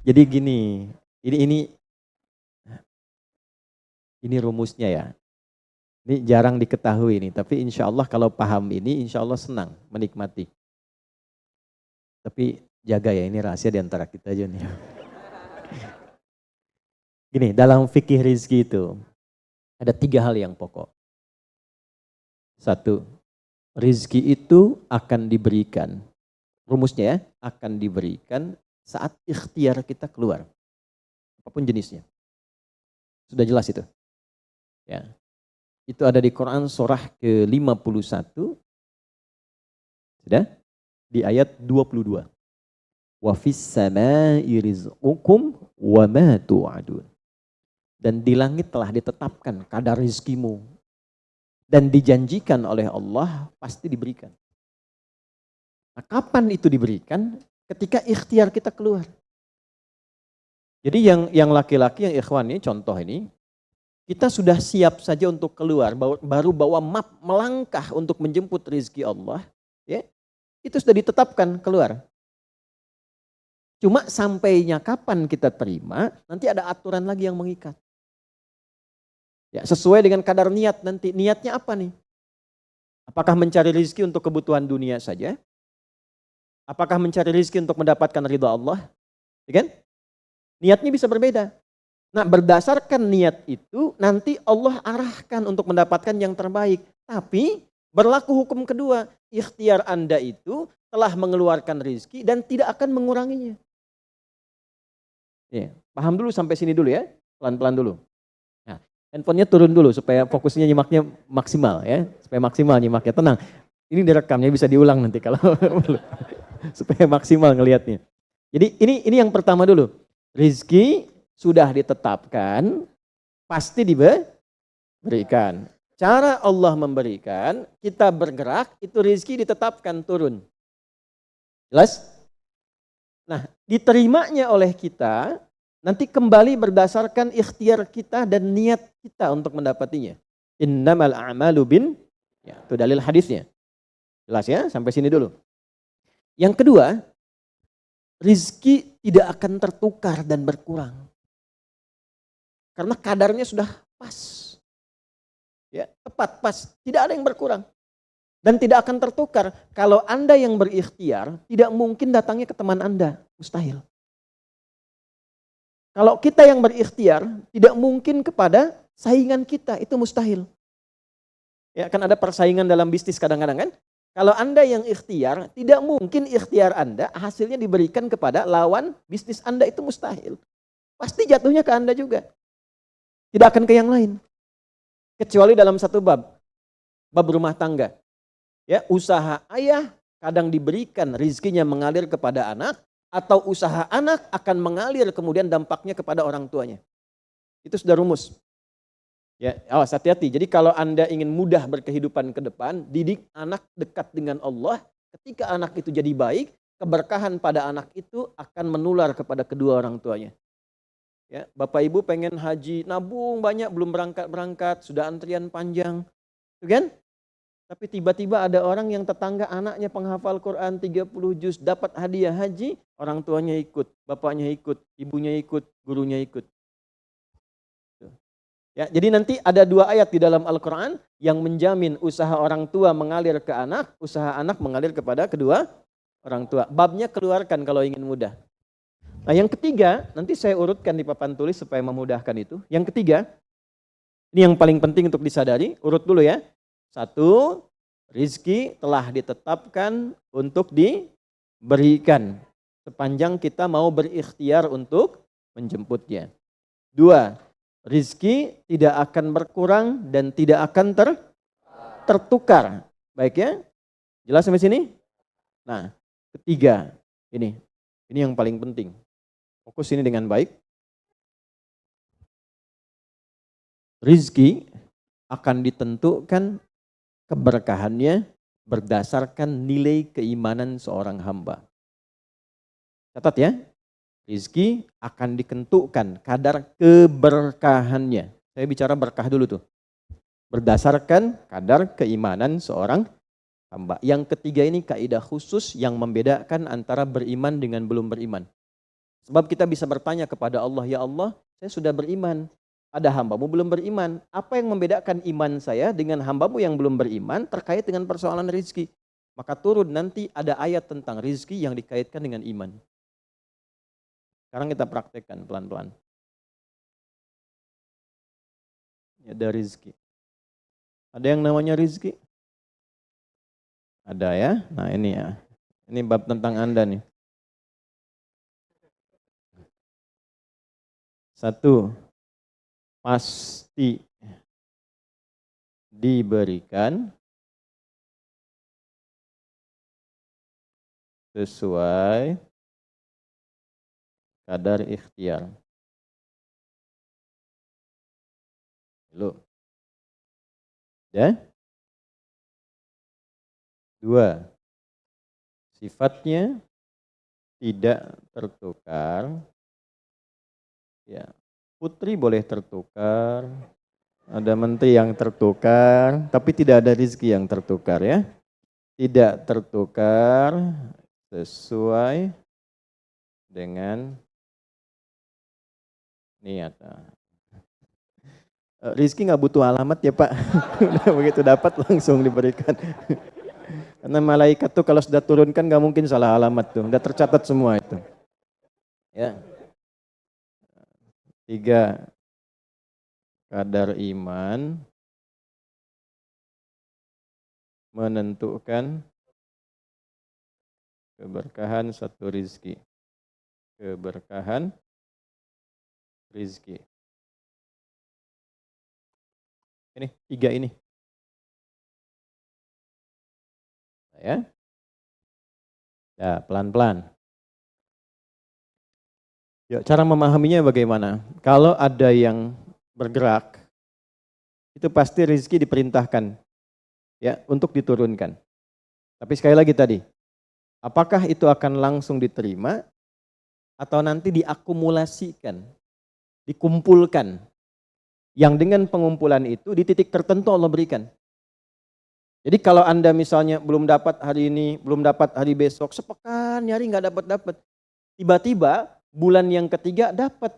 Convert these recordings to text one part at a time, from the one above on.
Jadi gini, ini ini rumusnya ya. Ini jarang diketahui nih, tapi insya Allah kalau paham ini, insya Allah senang menikmati. Tapi jaga ya, ini rahasia di antara kita aja nih. Gini, dalam fikih rizki itu ada 3 hal yang pokok. 1, rizki itu akan diberikan. Rumusnya ya, akan diberikan saat ikhtiar kita keluar. Apapun jenisnya. Sudah jelas itu. Ya. Itu ada di Quran surah ke-51. Sudah? Di ayat 22. Wa fis samaa'i rizqukum wa ma tu'adun. Dan di langit telah ditetapkan kadar rizkimu. Dan dijanjikan oleh Allah pasti diberikan. Nah, kapan itu diberikan? Ketika ikhtiar kita keluar. Jadi yang laki-laki, yang ikhwan ini, contoh ini, kita sudah siap saja untuk keluar, baru bawa map melangkah untuk menjemput rizki Allah, ya, itu sudah ditetapkan keluar. Cuma sampainya kapan kita terima, nanti ada aturan lagi yang mengikat. Ya, sesuai dengan kadar niat nanti. Niatnya apa nih? Apakah mencari rizki untuk kebutuhan dunia saja? Apakah mencari rizki untuk mendapatkan ridha Allah? Ya kan? Niatnya bisa berbeda. Nah, berdasarkan niat itu nanti Allah arahkan untuk mendapatkan yang terbaik. Tapi berlaku hukum kedua, ikhtiar Anda itu telah mengeluarkan rizki dan tidak akan menguranginya. Ya, paham dulu sampai sini dulu ya, pelan-pelan dulu. Nah, handphonenya turun dulu supaya fokusnya nyimaknya maksimal ya, supaya maksimal nyimaknya. Tenang, ini direkamnya bisa diulang nanti kalau supaya maksimal ngelihatnya. Jadi ini yang pertama dulu. Rizki sudah ditetapkan, pasti diberikan. Cara Allah memberikan, kita bergerak, itu rizki ditetapkan turun. Jelas? Nah, diterimanya oleh kita, nanti kembali berdasarkan ikhtiar kita dan niat kita untuk mendapatinya. Innamal a'malu bin, ya, itu dalil hadisnya. Jelas ya, sampai sini dulu. Yang kedua, rizki tidak akan tertukar dan berkurang. Karena kadarnya sudah pas. Ya, tepat, pas. Tidak ada yang berkurang. Dan tidak akan tertukar. Kalau Anda yang berikhtiar, tidak mungkin datangnya ke teman Anda. Mustahil. Kalau kita yang berikhtiar, tidak mungkin kepada saingan kita. Itu mustahil. Ya, kan ada persaingan dalam bisnis kadang-kadang kan. Kalau Anda yang ikhtiar, tidak mungkin ikhtiar Anda hasilnya diberikan kepada lawan bisnis Anda, itu mustahil. Pasti jatuhnya ke Anda juga. Tidak akan ke yang lain. Kecuali dalam satu bab rumah tangga. Ya, usaha ayah kadang diberikan rizkinya mengalir kepada anak, atau usaha anak akan mengalir kemudian dampaknya kepada orang tuanya. Itu sudah rumus. Ya, awas hati-hati. Jadi kalau Anda ingin mudah berkehidupan ke depan, didik anak dekat dengan Allah. Ketika anak itu jadi baik, keberkahan pada anak itu akan menular kepada kedua orang tuanya. Ya, Bapak Ibu pengen haji, nabung banyak, belum berangkat-berangkat, sudah antrian panjang. Itu kan? Tapi tiba-tiba ada orang yang tetangga anaknya penghafal Quran 30 juz, dapat hadiah haji, orang tuanya ikut, bapaknya ikut, ibunya ikut, gurunya ikut. Ya, jadi nanti ada 2 ayat di dalam Al-Quran yang menjamin usaha orang tua mengalir ke anak, usaha anak mengalir kepada kedua orang tua. Babnya keluarkan kalau ingin mudah. Nah, yang ketiga, nanti saya urutkan di papan tulis supaya memudahkan itu. Yang ketiga, ini yang paling penting untuk disadari, urut dulu ya. 1, rizki telah ditetapkan untuk diberikan sepanjang kita mau berikhtiar untuk menjemputnya. 2, rizki tidak akan berkurang dan tidak akan tertukar. Baik ya? Jelas sampai sini? Nah, ketiga, ini yang paling penting. Fokus ini dengan baik. Rizki akan ditentukan keberkahannya berdasarkan nilai keimanan seorang hamba. Catat ya, rizki akan ditentukan kadar keberkahannya. Saya bicara berkah dulu tuh. Berdasarkan kadar keimanan seorang hamba. Yang ketiga ini kaidah khusus yang membedakan antara beriman dengan belum beriman. Sebab kita bisa bertanya kepada Allah, ya Allah, saya sudah beriman. Ada hambamu belum beriman. Apa yang membedakan iman saya dengan hambamu yang belum beriman terkait dengan persoalan rizki? Maka turun nanti ada ayat tentang rizki yang dikaitkan dengan iman. Sekarang kita praktekkan pelan-pelan. Ada rizki. Ada yang namanya rizki? Ada ya. Nah ini ya. Ini bab tentang Anda nih. 1. Pasti diberikan sesuai kadar ikhtiar. Loh. Ya? 2. Sifatnya tidak tertukar. Ya, putri boleh tertukar, ada menteri yang tertukar, tapi tidak ada rezeki yang tertukar ya. Tidak tertukar sesuai dengan niat. Rizki nggak butuh alamat ya Pak, begitu dapat langsung diberikan. Karena malaikat tuh kalau sudah turunkan nggak mungkin salah alamat tuh, udah tercatat semua itu. Ya. 3. Kadar iman menentukan keberkahan satu rizki. Keberkahan rizki. Ini 3 ini. Ya. Ya, pelan-pelan. Ya, cara memahaminya bagaimana? Kalau ada yang bergerak, itu pasti rezeki diperintahkan ya untuk diturunkan. Tapi sekali lagi tadi, apakah itu akan langsung diterima atau nanti diakumulasikan, dikumpulkan? Yang dengan pengumpulan itu di titik tertentu Allah berikan. Jadi kalau Anda misalnya belum dapat hari ini, belum dapat hari besok, sepekan nyari nggak dapat. Tiba-tiba bulan yang ketiga dapat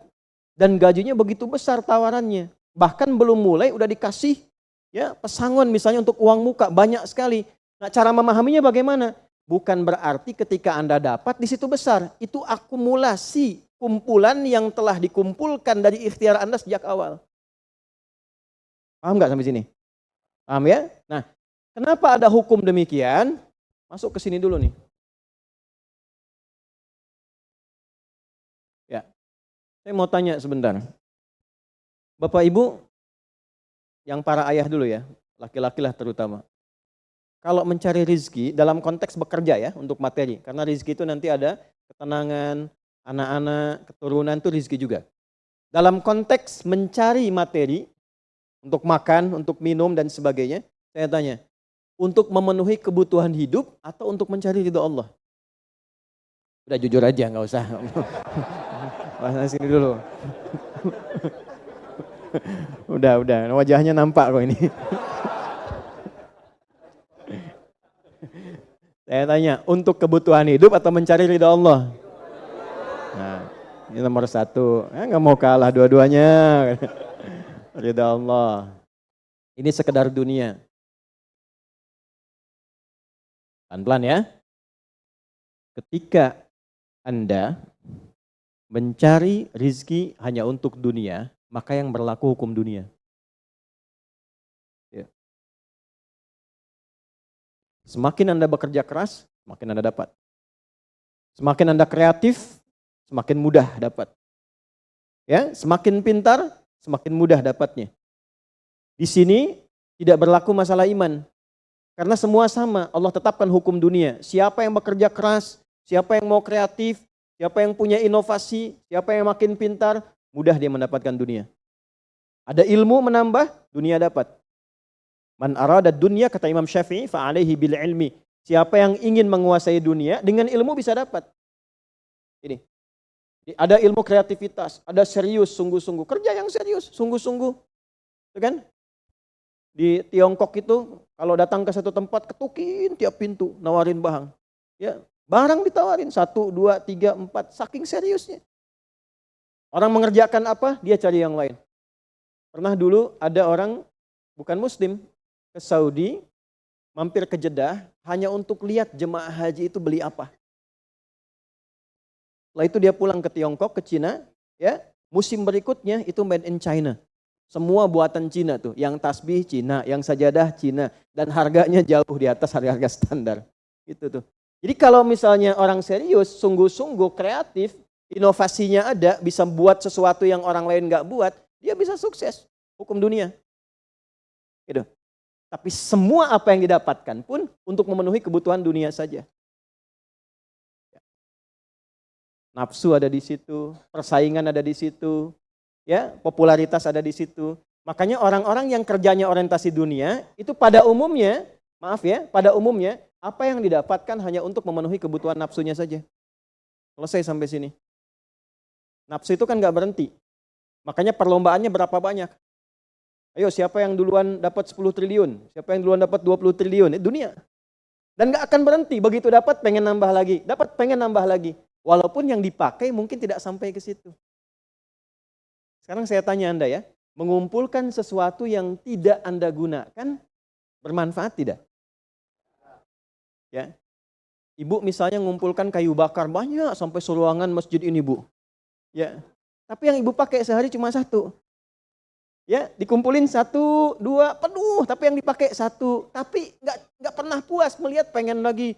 dan gajinya begitu besar tawarannya. Bahkan belum mulai udah dikasih ya pesangon misalnya untuk uang muka banyak sekali. Nah, cara memahaminya bagaimana? Bukan berarti ketika Anda dapat di situ besar, itu akumulasi kumpulan yang telah dikumpulkan dari ikhtiar Anda sejak awal. Paham nggak sampai sini? Paham ya? Nah, kenapa ada hukum demikian? Masuk ke sini dulu nih. Ya, saya mau tanya sebentar. Bapak Ibu, yang para ayah dulu ya, laki-laki lah terutama. Kalau mencari rizki dalam konteks bekerja ya, untuk materi. Karena rizki itu nanti ada ketenangan, anak-anak, keturunan itu rizki juga. Dalam konteks mencari materi, untuk makan, untuk minum dan sebagainya, saya tanya, untuk memenuhi kebutuhan hidup atau untuk mencari ridho Allah? Udah jujur aja, nggak usah. Bahas sini dulu. Udah, wajahnya nampak kok ini. Saya tanya, untuk kebutuhan hidup atau mencari ridho Allah? Nah, ini nomor 1. Nggak mau kalah dua-duanya. Ridho Allah. Ini sekedar dunia. Pelan-pelan ya. Ketika Anda mencari rizki hanya untuk dunia, maka yang berlaku hukum dunia. Ya. Semakin Anda bekerja keras, semakin Anda dapat. Semakin Anda kreatif, semakin mudah dapat. Ya, semakin pintar, semakin mudah dapatnya. Di sini tidak berlaku masalah iman. Karena semua sama, Allah tetapkan hukum dunia. Siapa yang bekerja keras, siapa yang mau kreatif, siapa yang punya inovasi, siapa yang makin pintar, mudah dia mendapatkan dunia. Ada ilmu menambah, dunia dapat. Man arada dunya, kata Imam Syafi'i, fa'alaihi bil ilmi. Siapa yang ingin menguasai dunia, dengan ilmu bisa dapat. Ini. Ada ilmu kreativitas, ada serius, sungguh-sungguh. Kerja yang serius, sungguh-sungguh. Itu kan? Di Tiongkok itu kalau datang ke satu tempat ketukin tiap pintu nawarin barang. Ya, barang ditawarin 1, 2, 3, 4 saking seriusnya. Orang mengerjakan apa, dia cari yang lain. Pernah dulu ada orang bukan muslim ke Saudi, mampir ke Jeddah hanya untuk lihat jemaah haji itu beli apa. Setelah itu dia pulang ke Tiongkok, ke Cina, ya. Musim berikutnya itu made in China. Semua buatan Cina tuh, yang tasbih Cina, yang sajadah Cina, dan harganya jauh di atas harga-harga standar. Gitu tuh. Jadi kalau misalnya orang serius, sungguh-sungguh kreatif, inovasinya ada, bisa buat sesuatu yang orang lain nggak buat, dia bisa sukses. Hukum dunia. Gitu. Tapi semua apa yang didapatkan pun untuk memenuhi kebutuhan dunia saja. Nafsu ada di situ, persaingan ada di situ, ya, popularitas ada di situ. Makanya orang-orang yang kerjanya orientasi dunia itu pada umumnya, pada umumnya apa yang didapatkan hanya untuk memenuhi kebutuhan nafsunya saja. Selesai sampai sini. Nafsu itu kan nggak berhenti. Makanya perlombaannya berapa banyak? Ayo siapa yang duluan dapat 10 triliun? Siapa yang duluan dapat 20 triliun? Dunia. Dan nggak akan berhenti. Begitu dapat pengen nambah lagi. Dapat pengen nambah lagi. Walaupun yang dipakai mungkin tidak sampai ke situ. Sekarang saya tanya Anda ya. Mengumpulkan sesuatu yang tidak Anda gunakan bermanfaat tidak? Ya. Ibu misalnya mengumpulkan kayu bakar banyak sampai seruangan masjid ini, Bu. Ya. Tapi yang ibu pakai sehari cuma satu. Ya, dikumpulin 1, 2, penuh, tapi yang dipakai 1. Tapi nggak pernah puas melihat pengen lagi,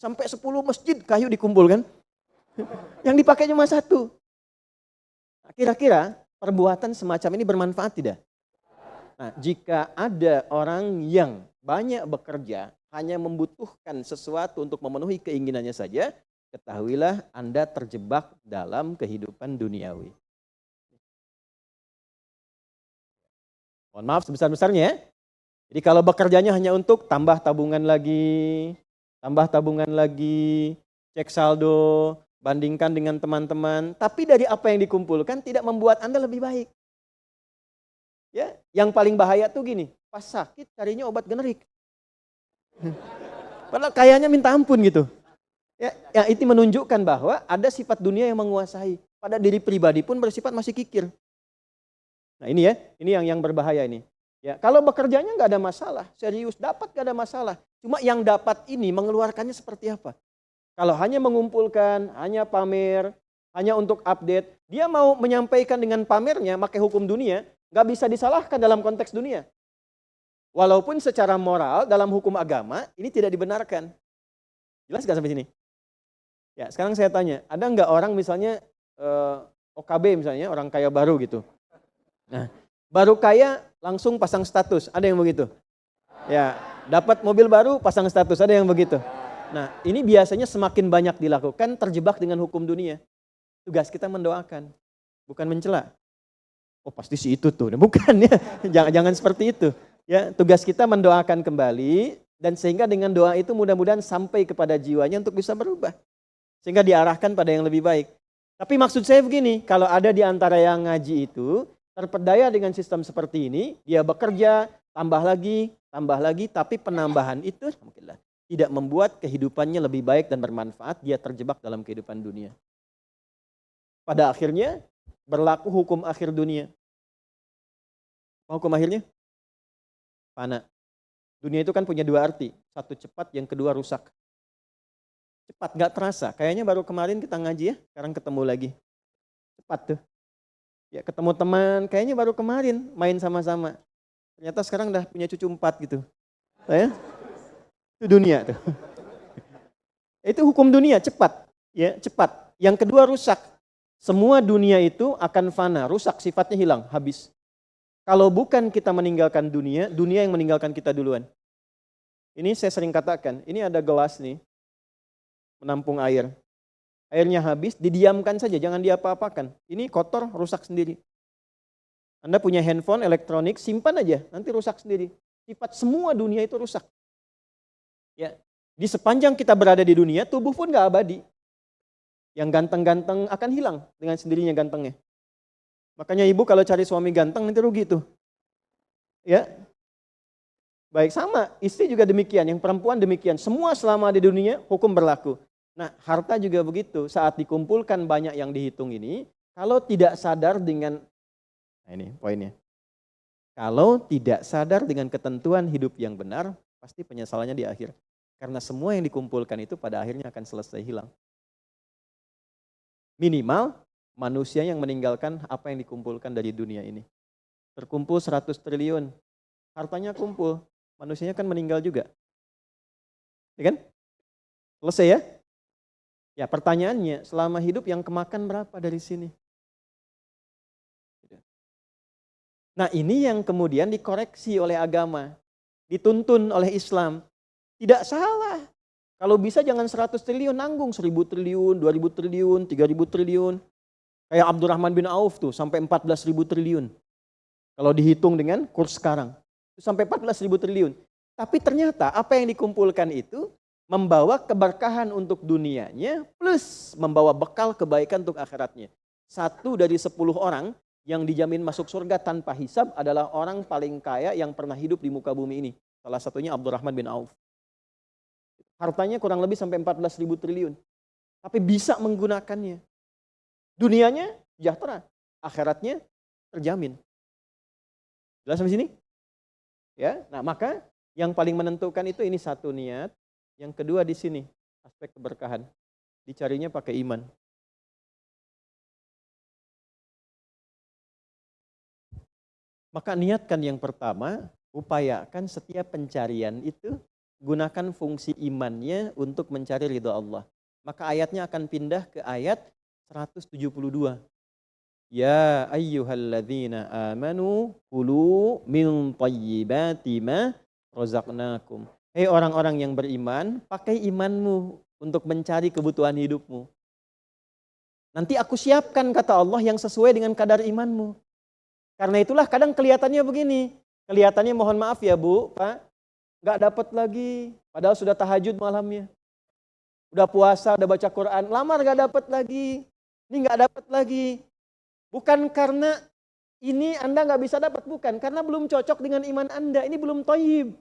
sampai 10 masjid kayu dikumpulkan. Yang dipakai cuma 1. Kira-kira perbuatan semacam ini bermanfaat tidak? Nah, jika ada orang yang banyak bekerja, hanya membutuhkan sesuatu untuk memenuhi keinginannya saja, ketahuilah Anda terjebak dalam kehidupan duniawi. Mohon maaf sebesar-besarnya ya. Jadi kalau bekerjanya hanya untuk tambah tabungan lagi, cek saldo, bandingkan dengan teman-teman, tapi dari apa yang dikumpulkan tidak membuat Anda lebih baik. Ya, yang paling bahaya tuh gini, pas sakit carinya obat generik. Padahal kayaknya minta ampun gitu. Ya, itu menunjukkan bahwa ada sifat dunia yang menguasai. Pada diri pribadi pun bersifat masih kikir. Nah ini ya, ini yang berbahaya ini. Ya, kalau bekerjanya nggak ada masalah, serius dapat nggak ada masalah. Cuma yang dapat ini mengeluarkannya seperti apa? Kalau hanya mengumpulkan, hanya pamer, hanya untuk update, dia mau menyampaikan dengan pamernya, pakai hukum dunia, nggak bisa disalahkan dalam konteks dunia. Walaupun secara moral dalam hukum agama ini tidak dibenarkan. Jelas nggak sampai sini? Ya, sekarang saya tanya, ada nggak orang misalnya OKB misalnya, orang kaya baru gitu. Nah, baru kaya langsung pasang status, ada yang begitu? Ya, dapat mobil baru pasang status, ada yang begitu? Nah, ini biasanya semakin banyak dilakukan terjebak dengan hukum dunia. Tugas kita mendoakan, bukan mencela. Oh pasti si itu tuh, bukan ya, jangan seperti itu. Ya, tugas kita mendoakan kembali dan sehingga dengan doa itu mudah-mudahan sampai kepada jiwanya untuk bisa berubah. Sehingga diarahkan pada yang lebih baik. Tapi maksud saya begini, kalau ada di antara yang ngaji itu terpedaya dengan sistem seperti ini, dia bekerja, tambah lagi, tapi penambahan itu tidak membuat kehidupannya lebih baik dan bermanfaat, dia terjebak dalam kehidupan dunia. Pada akhirnya berlaku hukum akhir dunia. Hukum akhirnya? Fana. Dunia itu kan punya 2 arti, satu cepat, yang kedua rusak. Cepat, gak terasa, kayaknya baru kemarin kita ngaji ya, sekarang ketemu lagi. Cepat tuh. Ya ketemu teman, kayaknya baru kemarin main sama-sama. Ternyata sekarang udah punya cucu 4 gitu. Ya? Itu dunia tuh. Itu hukum dunia, cepat. Ya, cepat. Yang kedua rusak. Semua dunia itu akan fana, rusak, sifatnya hilang, habis. Kalau bukan kita meninggalkan dunia, dunia yang meninggalkan kita duluan. Ini saya sering katakan, ini ada gelas nih, menampung air. Airnya habis, didiamkan saja, jangan diapa-apakan. Ini kotor, rusak sendiri. Anda punya handphone, elektronik, simpan aja, nanti rusak sendiri. Sifat semua dunia itu rusak. Ya, di sepanjang kita berada di dunia, tubuh pun gak abadi. Yang ganteng-ganteng akan hilang dengan sendirinya gantengnya. Makanya ibu kalau cari suami ganteng nanti rugi tuh. Ya. Baik, sama, istri juga demikian, yang perempuan demikian. Semua selama di dunia hukum berlaku. Nah, harta juga begitu. Saat dikumpulkan banyak yang dihitung ini, Kalau tidak sadar dengan, nah ini poinnya. Kalau tidak sadar dengan ketentuan hidup yang benar, pasti penyesalannya di akhir. Karena semua yang dikumpulkan itu pada akhirnya akan selesai hilang. Minimal manusia yang meninggalkan apa yang dikumpulkan dari dunia ini. Terkumpul 100 triliun, hartanya kumpul, manusianya kan meninggal juga. Ya kan? Selesai ya? Ya pertanyaannya, selama hidup yang kemakan berapa dari sini? Nah ini yang kemudian dikoreksi oleh agama, dituntun oleh Islam. Tidak salah. Kalau bisa jangan 100 triliun, nanggung 1000 triliun, 2000 triliun, 3000 triliun. Kayak Abdurrahman bin Auf tuh sampai 14.000 triliun. Kalau dihitung dengan kurs sekarang, sampai 14.000 triliun. Tapi ternyata apa yang dikumpulkan itu membawa keberkahan untuk dunianya plus membawa bekal kebaikan untuk akhiratnya. 1 dari 10 orang yang dijamin masuk surga tanpa hisab adalah orang paling kaya yang pernah hidup di muka bumi ini. Salah satunya Abdurrahman bin Auf. Hartanya kurang lebih sampai 14.000 triliun. Tapi bisa menggunakannya. Dunianya sejahtera, akhiratnya terjamin. Jelas sampai sini? Ya, nah maka yang paling menentukan itu ini satu niat, yang kedua di sini aspek keberkahan. Dicarinya pakai iman. Maka niatkan yang pertama, upayakan setiap pencarian itu gunakan fungsi imannya untuk mencari ridha Allah. Maka ayatnya akan pindah ke ayat 172. Ya ayyuhalladzina amanu kulu min thayyibati ma razaqnakum. Hei orang-orang yang beriman, pakai imanmu untuk mencari kebutuhan hidupmu. Nanti aku siapkan kata Allah yang sesuai dengan kadar imanmu. Karena itulah kadang kelihatannya begini. Kelihatannya mohon maaf ya Bu, Pak. Nggak dapat lagi. Padahal sudah tahajud malamnya. Udah puasa, udah baca Quran. Lamar nggak dapat lagi. Ini nggak dapat lagi. Bukan karena ini Anda nggak bisa dapat. Bukan. Karena belum cocok dengan iman Anda. Ini belum thayyib.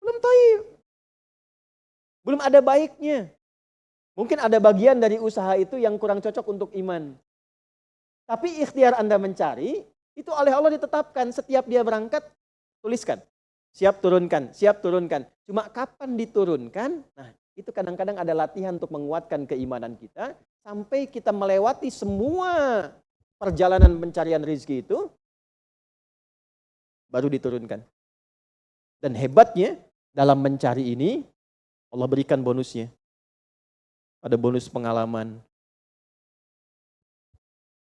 Belum thayyib. Belum ada baiknya. Mungkin ada bagian dari usaha itu yang kurang cocok untuk iman. Tapi ikhtiar Anda mencari, itu oleh Allah ditetapkan. Setiap dia berangkat, tuliskan. Siap turunkan, siap turunkan. Cuma kapan diturunkan, nah itu kadang-kadang ada latihan untuk menguatkan keimanan kita. Sampai kita melewati semua perjalanan pencarian rezeki itu, baru diturunkan. Dan hebatnya, dalam mencari ini, Allah berikan bonusnya. Ada bonus pengalaman.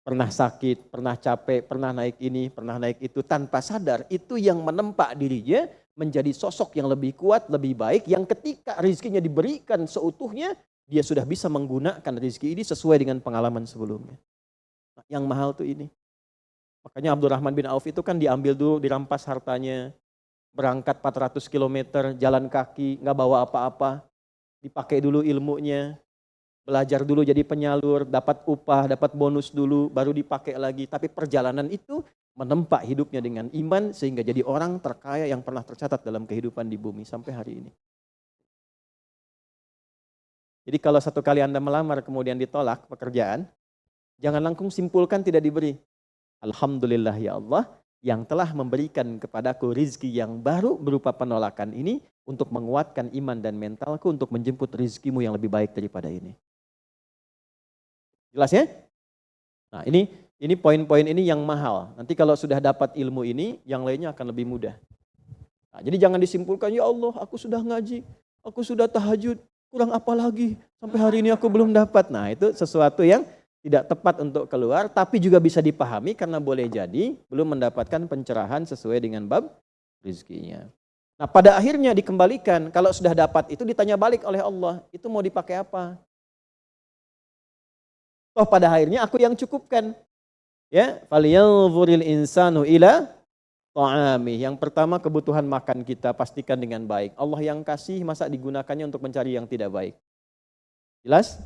Pernah sakit, pernah capek, pernah naik ini, pernah naik itu, tanpa sadar itu yang menempa dirinya menjadi sosok yang lebih kuat, lebih baik, yang ketika rezekinya diberikan seutuhnya, dia sudah bisa menggunakan rezeki ini sesuai dengan pengalaman sebelumnya. Nah, yang mahal tuh ini. Makanya Abdurrahman bin Auf itu kan diambil dulu, dirampas hartanya, berangkat 400 km, jalan kaki, nggak bawa apa-apa, dipakai dulu ilmunya, belajar dulu jadi penyalur, dapat upah, dapat bonus dulu, baru dipakai lagi. Tapi perjalanan itu menempa hidupnya dengan iman sehingga jadi orang terkaya yang pernah tercatat dalam kehidupan di bumi sampai hari ini. Jadi kalau satu kali Anda melamar kemudian ditolak pekerjaan, jangan langsung simpulkan tidak diberi. Alhamdulillah ya Allah yang telah memberikan kepadaku rizki yang baru berupa penolakan ini untuk menguatkan iman dan mentalku untuk menjemput rizkimu yang lebih baik daripada ini. Jelas ya? Nah ini poin-poin ini yang mahal. Nanti kalau sudah dapat ilmu ini, yang lainnya akan lebih mudah. Nah, jadi jangan disimpulkan, ya Allah aku sudah ngaji, aku sudah tahajud, kurang apa lagi? Sampai hari ini aku belum dapat. Nah itu sesuatu yang tidak tepat untuk keluar, tapi juga bisa dipahami karena boleh jadi belum mendapatkan pencerahan sesuai dengan bab rizkinya. Nah pada akhirnya dikembalikan, kalau sudah dapat itu ditanya balik oleh Allah, itu mau dipakai apa? Toh pada akhirnya aku yang cukupkan. Ya, falyanzuril insanu ila ta'ami. Yang pertama kebutuhan makan kita pastikan dengan baik. Allah yang kasih, masa digunakannya untuk mencari yang tidak baik. Jelas?